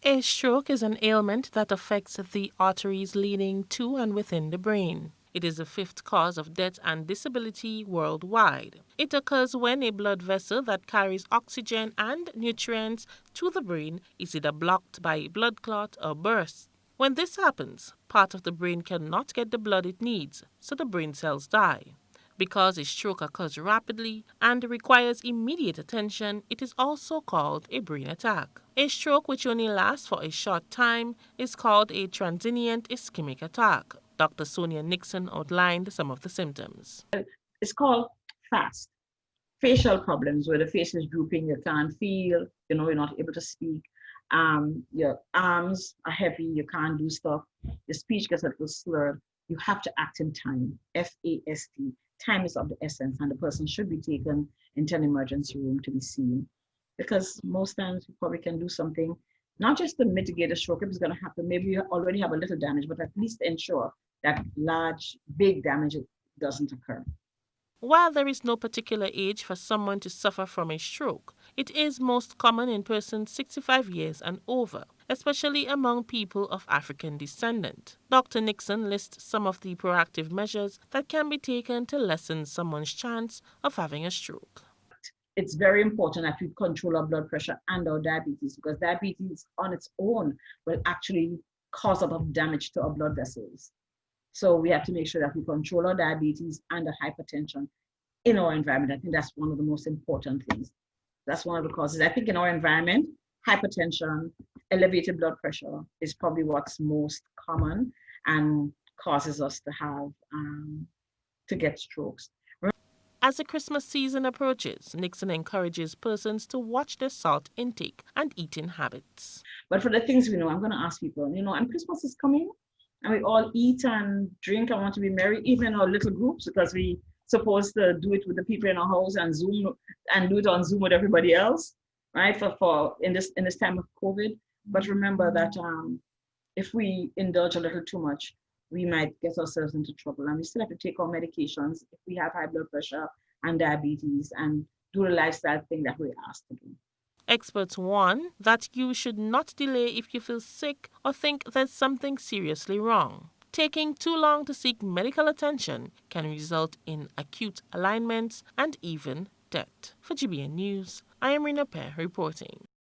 A stroke is an ailment that affects the arteries leading to and within the brain. It is the fifth cause of death and disability worldwide. It occurs when a blood vessel that carries oxygen and nutrients to the brain is either blocked by a blood clot or bursts. When this happens, part of the brain cannot get the blood it needs, so the brain cells die. Because a stroke occurs rapidly and requires immediate attention, it is also called a brain attack. A stroke which only lasts for a short time is called a transient ischemic attack. Dr. Sonia Nixon outlined some of the symptoms. It's called FAST, facial problems, where the face is drooping, you can't feel, you're not able to speak. Your arms are heavy, you can't do stuff. Your speech gets a little slurred. You have to act in time, FAST. Time is of the essence, and the person should be taken into an emergency room to be seen. Because most times we probably can do something, not just to mitigate a stroke if it's going to happen. Maybe you already have a little damage, but at least ensure that large, big damage doesn't occur. While there is no particular age for someone to suffer from a stroke, it is most common in persons 65 years and over, especially among people of African descent. Dr. Nixon lists some of the proactive measures that can be taken to lessen someone's chance of having a stroke. It's very important that we control our blood pressure and our diabetes, because diabetes on its own will actually cause a lot of damage to our blood vessels. So we have to make sure that we control our diabetes and our hypertension in our environment. I think that's one of the most important things. That's one of the causes. I think in our environment, hypertension, elevated blood pressure is probably what's most common and causes us to get strokes. As the Christmas season approaches, Nixon encourages persons to watch their salt intake and eating habits. But for the things we know, I'm going to ask people, and Christmas is coming, and we all eat and drink and want to be merry, even in our little groups, because we supposed to do it with the people in our house and Zoom and do it on Zoom with everybody else, right? For in this time of COVID. But remember that if we indulge a little too much, we might get ourselves into trouble. And we still have to take our medications if we have high blood pressure and diabetes, and do the lifestyle thing that we're asked to do. Experts warn that you should not delay if you feel sick or think there's something seriously wrong. Taking too long to seek medical attention can result in acute alignments and even death. For GBN News, I am Rina Pear reporting.